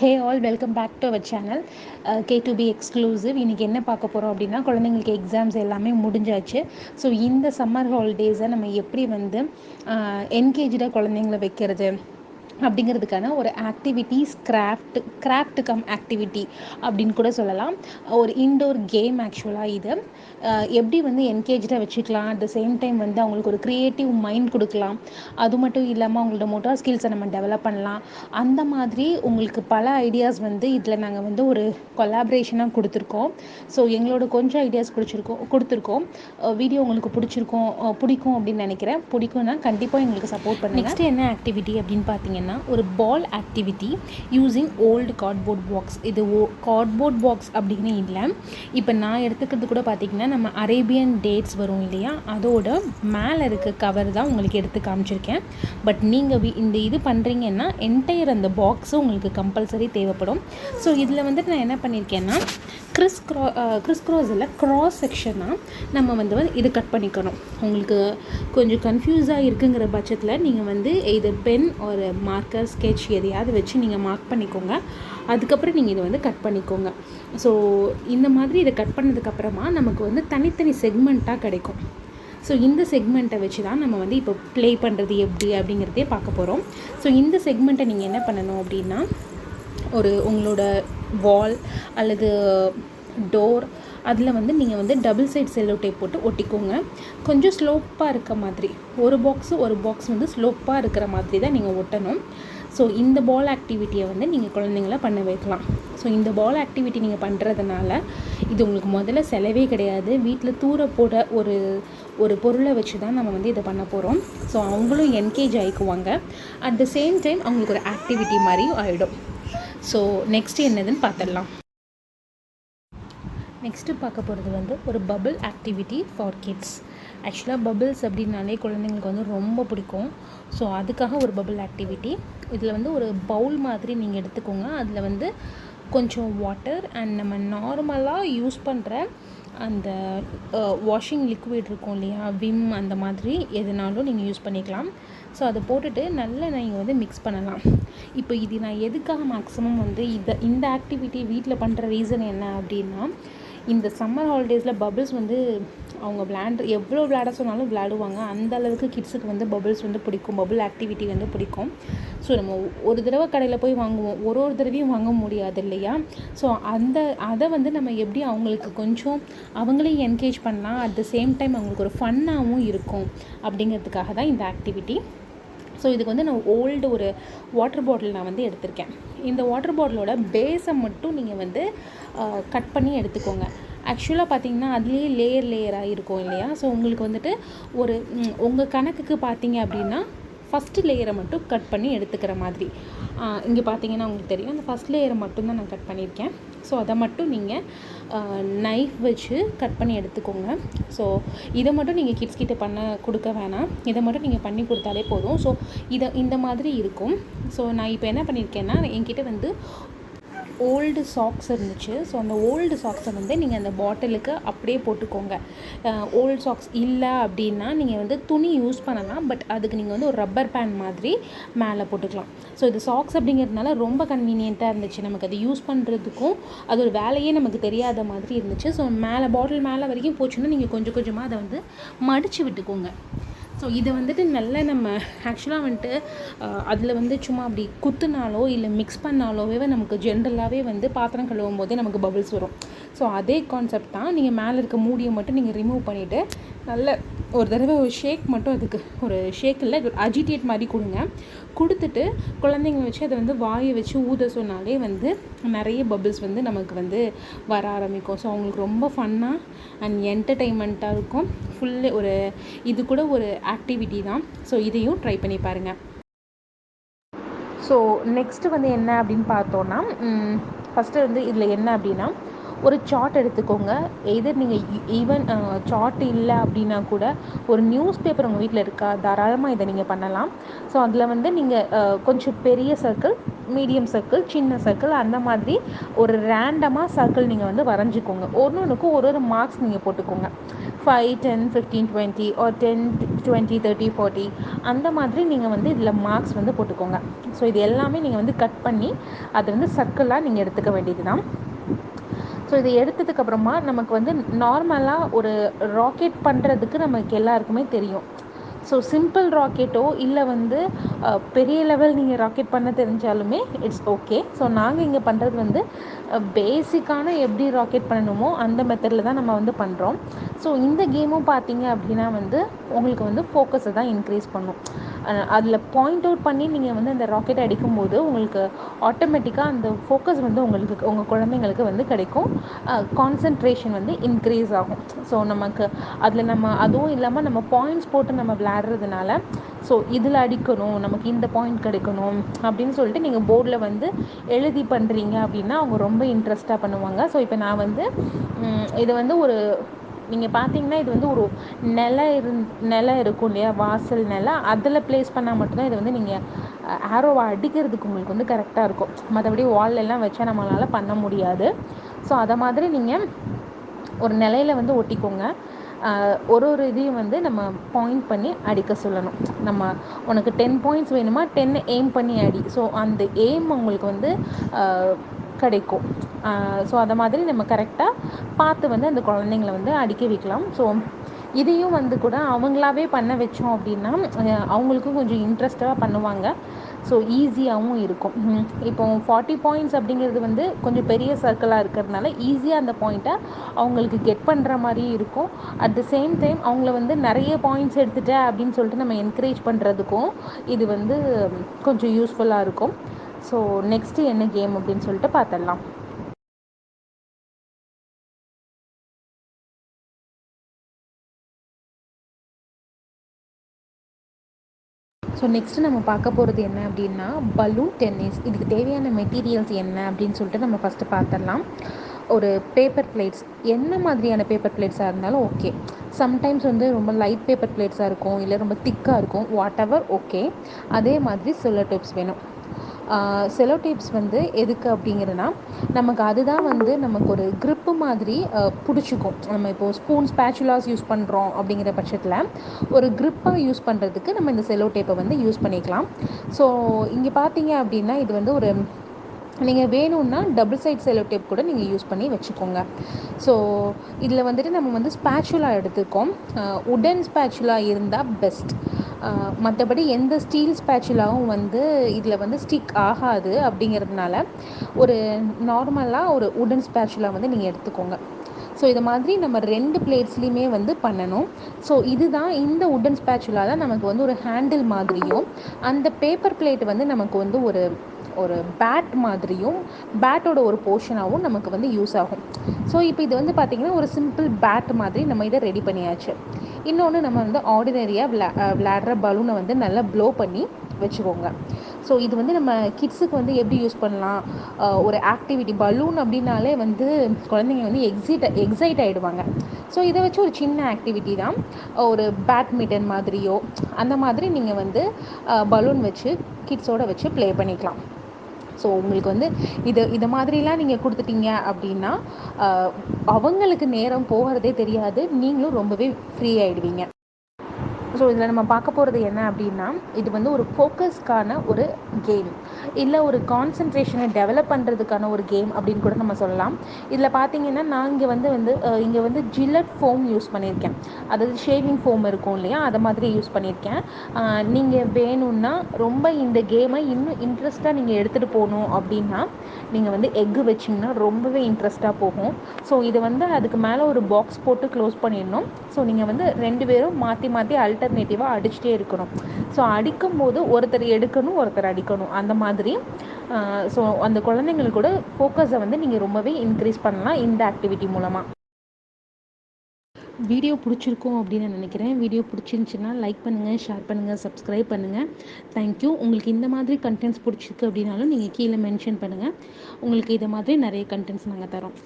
Hey all, welcome back to our channel K2B exclusive. இன்றைக்கி என்ன பார்க்க போகிறோம் அப்படின்னா, குழந்தைங்களுக்கு எக்ஸாம்ஸ் எல்லாமே முடிஞ்சாச்சு. ஸோ இந்த சம்மர் ஹாலிடேஸை நம்ம எப்படி வந்து என்கேஜாக குழந்தைங்கள வைக்கிறது அப்படிங்கிறதுக்கான ஒரு ஆக்டிவிட்டீஸ், கிராஃப்ட் கம் ஆக்டிவிட்டி அப்படின்னு கூட சொல்லலாம். ஒரு இன்டோர் கேம் ஆக்சுவலாக இது. எப்படி வந்து என்கேஜாக வச்சுக்கலாம், அட் த சேம் டைம் வந்து அவங்களுக்கு ஒரு க்ரியேட்டிவ் மைண்ட் கொடுக்கலாம். அது மட்டும் இல்லாமல் அவங்களோட மோட்டார் ஸ்கில்ஸை நம்ம டெவலப் பண்ணலாம். அந்த மாதிரி உங்களுக்கு பல ஐடியாஸ் வந்து இதில் நாங்கள் வந்து ஒரு கொலாபரேஷனாக கொடுத்துருக்கோம். ஸோ எங்களோட கொஞ்சம் ஐடியாஸ் கொடுத்துருக்கோம். வீடியோ உங்களுக்கு பிடிக்கும் அப்படின்னு நினைக்கிறேன். பிடிக்கும்னா கண்டிப்பாக எங்களுக்கு சப்போர்ட் பண்ணுங்கள். நெக்ஸ்ட் என்ன ஆக்டிவிட்டி அப்படின்னு பார்த்தீங்கன்னா, ஒரு ball activity using old cardboard box. இது கார்ட்போர்ட் பாக்ஸ் அப்படின்னு இல்லை, இப்போ நான் எடுத்துக்கிறது கூட பார்த்திங்கன்னா, நம்ம அரேபியன் டேட்ஸ் வரும் இல்லையா, அதோட மேலே இருக்க கவர் தான் உங்களுக்கு எடுத்து காமிச்சிருக்கேன். பட் நீங்கள் இந்த இது பண்ணுறீங்கன்னா என்டையர் அந்த பாக்ஸும் உங்களுக்கு கம்பல்சரி தேவைப்படும். ஸோ இதில் வந்துட்டு நான் என்ன பண்ணியிருக்கேன்னா, கிறிஸ் இல்லை, கிராஸ் செக்ஷனாக நம்ம வந்து இது கட் பண்ணிக்கணும். உங்களுக்கு கொஞ்சம் கன்ஃபியூஸாக இருக்குங்கிற பட்சத்தில் நீங்கள் வந்து இது பென் ஒரு மார்க்கர் ஸ்கெட்ச் எதையாவது வச்சு நீங்கள் மார்க் பண்ணிக்கோங்க. அதுக்கப்புறம் நீங்கள் இதை வந்து கட் பண்ணிக்கோங்க. ஸோ இந்த மாதிரி இதை கட் பண்ணதுக்கப்புறமா நமக்கு வந்து தனித்தனி செக்மெண்ட்டாக கிடைக்கும். ஸோ இந்த செக்மெண்ட்டை வச்சு தான் நம்ம வந்து இப்போ ப்ளே பண்ணுறது எப்படி அப்படிங்கிறதே பார்க்க போகிறோம். ஸோ இந்த செக்மெண்ட்டை நீங்கள் என்ன பண்ணணும் அப்படின்னா, உங்களோட வால் அல்லது டோர் அதில் வந்து நீங்கள் வந்து டபுள் சைட் செல்லோ டேப் போட்டு ஒட்டிக்கோங்க. கொஞ்சம் ஸ்லோப்பாக இருக்க மாதிரி, ஒரு பாக்ஸ் வந்து ஸ்லோப்பாக இருக்கிற மாதிரி தான் நீங்கள் ஒட்டணும். ஸோ இந்த பால் ஆக்டிவிட்டியை வந்து நீங்கள் குழந்தைங்கள பண்ண வைக்கலாம். ஸோ இந்த பால் ஆக்டிவிட்டி நீங்கள் பண்ணுறதுனால இது உங்களுக்கு முதல்ல செலவே கிடையாது. வீட்டில் தூர போட ஒரு பொருளை வச்சு தான் நம்ம வந்து இதை பண்ண போகிறோம். ஸோ அவங்களும் என்கேஜ் ஆகிக்குவாங்க. அட் த சேம் டைம் அவங்களுக்கு ஒரு ஆக்டிவிட்டி மாதிரியும் ஆகிடும். ஸோ நெக்ஸ்ட்டு என்னதுன்னு பார்த்துடலாம். நெக்ஸ்ட்டு பார்க்க போகிறது வந்து ஒரு பபிள் ஆக்டிவிட்டி ஃபார் கிட்ஸ். ஆக்சுவலாக பபிள்ஸ் அப்படின்னாலே குழந்தைங்களுக்கு வந்து ரொம்ப பிடிக்கும். ஸோ அதுக்காக ஒரு பபிள் ஆக்டிவிட்டி. இதில் வந்து ஒரு பவுல் மாதிரி நீங்கள் எடுத்துக்கோங்க. அதில் வந்து கொஞ்சம் வாட்டர் அண்ட் நம்ம நார்மலாக யூஸ் பண்ணுற அந்த வாஷிங் லிக்விட் இருக்கும் இல்லையா, விம், அந்த மாதிரி எதுனாலும் நீங்கள் யூஸ் பண்ணிக்கலாம். ஸோ அதை போட்டுட்டு நல்லா நீங்கள் வந்து மிக்ஸ் பண்ணலாம். இப்போ இது நான் எதுக்காக மேக்ஸிமம் வந்து இந்த ஆக்டிவிட்டி வீட்டில் பண்ணுற ரீசன் என்ன அப்படின்னா, இந்த சம்மர் ஹாலிடேஸில் பபிள்ஸ் வந்து அவங்க எவ்வளோ விளையாட சொன்னாலும் விளையாடுவாங்க. அந்த அளவுக்கு கிட்ஸுக்கு வந்து பபிள்ஸ் வந்து பிடிக்கும், பபிள் ஆக்டிவிட்டி வந்து பிடிக்கும். ஸோ நம்ம ஒரு தடவை கடையில் போய் வாங்குவோம், ஒரு தடவையும் வாங்க முடியாது இல்லையா. ஸோ அதை வந்து நம்ம எப்படி அவங்களுக்கு கொஞ்சம் அவங்களையும் என்கேஜ் பண்ணலாம், அட் த சேம் டைம் அவங்களுக்கு ஒரு ஃபன்னாகவும் இருக்கும் அப்படிங்கிறதுக்காக தான் இந்த ஆக்டிவிட்டி. ஸோ இதுக்கு வந்து நான் ஒரு வாட்டர் பாட்டில் நான் வந்து எடுத்திருக்கேன். இந்த வாட்டர் பாட்டிலோட பேஸை மட்டும் நீங்கள் வந்து கட் பண்ணி எடுத்துக்கோங்க. ஆக்சுவலாக பார்த்திங்கன்னா அதுலேயே லேயராக இருக்கும் இல்லையா. ஸோ உங்களுக்கு வந்துட்டு உங்கள் கணக்குக்கு பார்த்தீங்க அப்படின்னா ஃபஸ்ட்டு லேயரை மட்டும் கட் பண்ணி எடுத்துக்கிற மாதிரி. இங்கே பார்த்தீங்கன்னா உங்களுக்கு தெரியும், அந்த ஃபஸ்ட் லேயரை மட்டும்தான் நான் கட் பண்ணியிருக்கேன். ஸோ அதை மட்டும் நீங்கள் நைஃப் வச்சு கட் பண்ணி எடுத்துக்கோங்க. ஸோ இதை மட்டும் நீங்கள் கிட்ஸ் கிட்ட கொடுக்க வேணாம், இதை மட்டும் நீங்கள் பண்ணி கொடுத்தாலே போதும். ஸோ இந்த மாதிரி இருக்கும். ஸோ நான் இப்போ என்ன பண்ணியிருக்கேன்னா, என்கிட்ட வந்து ஓல்டு சாக்ஸ் இருந்துச்சு. ஸோ அந்த ஓல்டு சாக்ஸை வந்து நீங்கள் அந்த பாட்டிலுக்கு அப்படியே போட்டுக்கோங்க. ஓல்டு சாக்ஸ் இல்லை அப்படின்னா நீங்கள் வந்து துணி யூஸ் பண்ணலாம், பட் அதுக்கு நீங்கள் வந்து ஒரு ரப்பர் பேண்ட் மாதிரி மேலே போட்டுக்கலாம். ஸோ இது சாக்ஸ் அப்படிங்கிறதுனால ரொம்ப கன்வீனியண்ட்டாக இருந்துச்சு. நமக்கு அதை யூஸ் பண்ணுறதுக்கும் அது ஒரு வேலையே நமக்கு தெரியாத மாதிரி இருந்துச்சு. ஸோ பாட்டில் மேலே வரைக்கும் போச்சுன்னா நீங்கள் கொஞ்சம் கொஞ்சமாக அதை வந்து மடித்து விட்டுக்கோங்க. ஸோ இதை வந்துட்டு நல்லா நம்ம ஆக்சுவலாக வந்துட்டு அதில் வந்து சும்மா அப்படி குத்துனாலோ இல்லை மிக்ஸ் பண்ணாலோவே நமக்கு ஜென்ரலாகவே வந்து பாத்திரம் கழுவும் போதே நமக்கு பபிள்ஸ் வரும். ஸோ அதே கான்செப்ட் தான். நீங்கள் மேலே இருக்க மூடியை மட்டும் நீங்கள் ரிமூவ் பண்ணிவிட்டு நல்ல ஒரு தடவை ஒரு ஷேக் மட்டும், அதுக்கு ஒரு ஷேக் இல்லை, ஒரு அஜிடேட் மாதிரி கொடுத்துட்டு குழந்தைங்க வச்சு அதை வந்து வாயை வச்சு ஊத சொன்னாலே வந்து நிறைய பபிள்ஸ் வந்து நமக்கு வந்து வர ஆரம்பிக்கும். ஸோ அவங்களுக்கு ரொம்ப ஃபன்னாக அண்ட் என்டர்டெயின்மெண்ட்டாக இருக்கும். இது கூட ஒரு ஆக்டிவிட்டி தான். ஸோ இதையும் ட்ரை பண்ணி பாருங்கள். ஸோ நெக்ஸ்ட்டு வந்து என்ன அப்படின்னு பார்த்தோன்னா, ஃபஸ்ட்டு வந்து இதில் என்ன அப்படின்னா, ஒரு சார்ட் எடுத்துக்கோங்க. எதர் நீங்கள் ஈவன் சார்ட் இல்லை அப்படின்னா கூட ஒரு நியூஸ் பேப்பர் உங்கள் வீட்டில் இருக்கா, தாராளமாக இதை நீங்கள் பண்ணலாம். ஸோ அதில் வந்து நீங்கள் கொஞ்சம் பெரிய சர்க்கிள், மீடியம் சர்க்கிள், சின்ன சர்க்கிள், அந்த மாதிரி ஒரு ரேண்டமாக சர்க்கிள் நீங்கள் வந்து வரைஞ்சிக்கோங்க. ஒன்றுக்கும் ஒரு மார்க்ஸ் நீங்கள் போட்டுக்கோங்க. 5, 10, 15, 20 or 10, 20, 30, 40 அந்த மாதிரி நீங்கள் வந்து இதில் மார்க்ஸ் வந்து போட்டுக்கோங்க. ஸோ இது எல்லாமே நீங்கள் வந்து கட் பண்ணி அதை வந்து சர்க்கிளாக நீங்கள் எடுத்துக்க வேண்டியது தான். ஸோ இதை எடுத்ததுக்கப்புறமா நமக்கு வந்து நார்மலாக ஒரு ராக்கெட் பண்ணுறதுக்கு நமக்கு எல்லாருக்குமே தெரியும். ஸோ சிம்பிள் ராக்கெட்டோ இல்லை வந்து பெரிய லெவல் நீங்கள் ராக்கெட் பண்ண தெரிஞ்சாலுமே இட்ஸ் ஓகே. ஸோ நாங்கள் இங்கே பண்ணுறது வந்து பேசிக்கான எப்படி ராக்கெட் பண்ணணுமோ அந்த மெத்தடில் தான் நம்ம வந்து பண்ணுறோம். ஸோ இந்த கேமும் பார்த்தீங்க அப்படின்னா வந்து உங்களுக்கு வந்து ஃபோக்கஸை தான் இன்க்ரீஸ் பண்ணும். அதில் பாயிண்ட் அவுட் பண்ணி நீங்கள் வந்து அந்த ராக்கெட் அடிக்கும்போது உங்களுக்கு ஆட்டோமேட்டிக்காக அந்த ஃபோக்கஸ் வந்து உங்களுக்கு உங்கள் குழந்தைங்களுக்கு வந்து கிடைக்கும். கான்சன்ட்ரேஷன் வந்து இன்க்ரீஸ் ஆகும். ஸோ நமக்கு அதில் நம்ம அதுவும் இல்லாமல் நம்ம பாயிண்ட்ஸ் போட்டு நம்ம விளையாடுறதுனால ஸோ இதில் அடிக்கணும், நமக்கு இந்த பாயிண்ட் கிடைக்கணும் அப்படின்னு சொல்லிட்டு நீங்கள் போர்டில் வந்து எழுதி பண்ணுறீங்க அப்படின்னா அவங்க ரொம்ப இன்ட்ரெஸ்ட்டாக பண்ணுவாங்க. ஸோ இப்போ நான் வந்து இது வந்து ஒரு நீங்கள் பார்த்தீங்கன்னா இது வந்து ஒரு நிலம் இருக்கும் இல்லையா, வாசல் நிலம், அதில் ப்ளேஸ் பண்ணால் மட்டும்தான் இது வந்து நீங்கள் ஆரோவை அடிக்கிறதுக்கு உங்களுக்கு வந்து கரெக்டாக இருக்கும். மற்றபடி வால்லெல்லாம் வச்சா நம்மளால் பண்ண முடியாது. ஸோ அதை மாதிரி நீங்கள் ஒரு நிலையில வந்து ஒட்டிக்கோங்க. ஒரு இதையும் வந்து நம்ம பாயிண்ட் பண்ணி அடிக்க சொல்லணும். நம்ம உனக்கு 10 பாயிண்ட்ஸ் வேணுமா, 10 எய்ம் பண்ணி அடி. ஸோ அந்த எய்ம் உங்களுக்கு வந்து கிடைக்கும். ஸோ அதை மாதிரி நம்ம கரெக்டாக பார்த்து வந்து அந்த குழந்தைங்கள வந்து அடிக்க வைக்கலாம். ஸோ இதையும் வந்து கூட அவங்களாவே பண்ண வச்சோம் அப்படின்னா அவங்களுக்கும் கொஞ்சம் இன்ட்ரெஸ்ட்டாக பண்ணுவாங்க. ஸோ ஈஸியாகவும் இருக்கும். இப்போ 40 பாயிண்ட்ஸ் அப்படிங்கிறது வந்து கொஞ்சம் பெரிய சர்க்கிளாக இருக்கிறதுனால ஈஸியாக அந்த பாயிண்ட்டை அவங்களுக்கு கெட் பண்ணுற மாதிரி இருக்கும். அட் த சேம் டைம் அவங்கள வந்து நிறைய பாயிண்ட்ஸ் எடுத்துகிட்ட அப்படின்னு சொல்லிட்டு நம்ம என்கரேஜ் பண்ணுறதுக்கும் இது வந்து கொஞ்சம் யூஸ்ஃபுல்லாக இருக்கும். ஸோ நெக்ஸ்ட்டு என்ன கேம் அப்படின்னு சொல்லிட்டு பார்த்துடலாம். ஸோ நெக்ஸ்ட்டு நம்ம பார்க்க போகிறது என்ன அப்படின்னா பலூன் டென்னிஸ். இதுக்கு தேவையான மெட்டீரியல்ஸ் என்ன அப்படின்னு சொல்லிட்டு நம்ம ஃபஸ்ட்டு பார்த்துடலாம். ஒரு பேப்பர் பிளேட்ஸ், என்ன மாதிரியான பேப்பர் பிளேட்ஸாக இருந்தாலும் ஓகே. சம்டைம்ஸ் வந்து ரொம்ப லைட் பேப்பர் பிளேட்ஸாக இருக்கும், இல்லை ரொம்ப திக்காக இருக்கும், வாட் எவர் ஓகே. அதே மாதிரி செல்லோ டேப்ஸ் வேணும். செலோ டேப்ஸ் வந்து எதுக்கு அப்படிங்கிறதுனா நமக்கு அதுதான் வந்து நமக்கு ஒரு க்ரிப்பு மாதிரி பிடிச்சிக்கும். நம்ம இப்போது ஸ்பூன் ஸ்பேச்சுலாஸ் யூஸ் பண்ணுறோம் அப்படிங்கிற பட்சத்தில் ஒரு க்ரிப்பாக யூஸ் பண்ணுறதுக்கு நம்ம இந்த செலோ டேப்பை வந்து யூஸ் பண்ணிக்கலாம். ஸோ இங்கே பார்த்தீங்க அப்படின்னா இது வந்து ஒரு நீங்கள் வேணும்னா டபுள் சைட் செலோ டேப் கூட நீங்கள் யூஸ் பண்ணி வச்சுக்கோங்க. ஸோ இதில் வந்துட்டு நம்ம வந்து ஸ்பேச்சுலா எடுத்துக்கோம். உடன் ஸ்பேச்சுலா இருந்தால் பெஸ்ட். மற்றபடி எந்த ஸ்டீல் ஸ்பேச்சுலாவும் வந்து இதில் வந்து ஸ்டிக் ஆகாது. அப்படிங்கிறதுனால ஒரு நார்மலாக ஒரு உடன் ஸ்பேச்சுலா வந்து நீங்கள் எடுத்துக்கோங்க. ஸோ இது மாதிரி நம்ம 2 பிளேட்ஸ்லேயுமே வந்து பண்ணணும். ஸோ இதுதான் இந்த உடன் ஸ்பேச்சுலா தான் நமக்கு வந்து ஒரு ஹேண்டில் மாதிரியும், அந்த பேப்பர் பிளேட் வந்து நமக்கு வந்து ஒரு பேட் மாதிரியும், பேட்டோட ஒரு போர்ஷனாகவும் நமக்கு வந்து யூஸ் ஆகும். ஸோ இப்போ இது வந்து பார்த்திங்கன்னா ஒரு சிம்பிள் பேட் மாதிரி நம்ம இதை ரெடி பண்ணியாச்சு. இன்னொன்று நம்ம வந்து ஆர்டினரியாக விளையாடுற பலூனை வந்து நல்லா ப்ளோ பண்ணி வச்சுக்கோங்க. ஸோ இது வந்து நம்ம கிட்ஸுக்கு வந்து எப்படி யூஸ் பண்ணலாம், ஒரு ஆக்டிவிட்டி பலூன் அப்படின்னாலே வந்து குழந்தைங்க வந்து எக்ஸைட் ஆகிடுவாங்க. ஸோ இதை வச்சு ஒரு சின்ன ஆக்டிவிட்டி தான், ஒரு பேட்மிண்டன் மாதிரியோ அந்த மாதிரி நீங்கள் வந்து பலூன் வச்சு கிட்ஸோடு வச்சு ப்ளே பண்ணிக்கலாம். ஸோ உங்களுக்கு வந்து இதை மாதிரிலாம் நீங்கள் கொடுத்துட்டீங்க அப்படின்னா அவங்களுக்கு நேரம் போகிறதே தெரியாது, நீங்களும் ரொம்பவே ஃப்ரீ ஆகிடுவீங்க. ஸோ இதில் நம்ம பார்க்க போகிறது என்ன அப்படின்னா இது வந்து ஒரு ஃபோக்கஸ்க்கான ஒரு கேம், இல்லை ஒரு கான்சன்ட்ரேஷனை டெவலப் பண்ணுறதுக்கான ஒரு கேம் அப்படின்னு கூட நம்ம சொல்லலாம். இதில் பார்த்தீங்கன்னா நான் இங்கே வந்து ஜில்லட் ஃபோம் யூஸ் பண்ணியிருக்கேன். அதாவது ஷேவிங் ஃபோம் இருக்கும் இல்லையா, அதை மாதிரி யூஸ் பண்ணியிருக்கேன். நீங்கள் வேணும்னா ரொம்ப இந்த கேமை இன்னும் இன்ட்ரெஸ்ட்டாக நீங்கள் எடுத்துகிட்டு போகணும் அப்படின்னா நீங்கள் வந்து எக்கு வச்சிங்கன்னா ரொம்பவே இன்ட்ரெஸ்ட்டாக போகும். ஸோ இதை வந்து அதுக்கு மேலே ஒரு பாக்ஸ் போட்டு க்ளோஸ் பண்ணிடணும். ஸோ நீங்கள் வந்து 2 பேரும் மாற்றி அல்டர்னேட்டிவாக அடிச்சுட்டே இருக்கணும். ஸோ அடிக்கும்போது ஒருத்தர் எடுக்கணும், ஒருத்தர் அடிக்கணும், அந்த மாதிரி. ஸோ அந்த குழந்தைங்களோட ஃபோக்கஸை வந்து நீங்கள் ரொம்பவே இன்க்ரீஸ் பண்ணலாம் இந்த ஆக்டிவிட்டி மூலமாக. வீடியோ பிடிச்சிருக்கும் அப்படின்னு நான் நினைக்கிறேன். வீடியோ பிடிச்சிருந்துச்சின்னா லைக் பண்ணுங்கள், ஷேர் பண்ணுங்கள், சப்ஸ்கிரைப் பண்ணுங்கள். தேங்க்யூ. உங்களுக்கு இந்த மாதிரி கண்டென்ட்ஸ் பிடிச்சிருக்கு அப்படின்னாலும் நீங்கள் கீழே மென்ஷன் பண்ணுங்கள். உங்களுக்கு இதை மாதிரி நிறைய கண்டென்ட்ஸ் நாங்கள் தரோம்.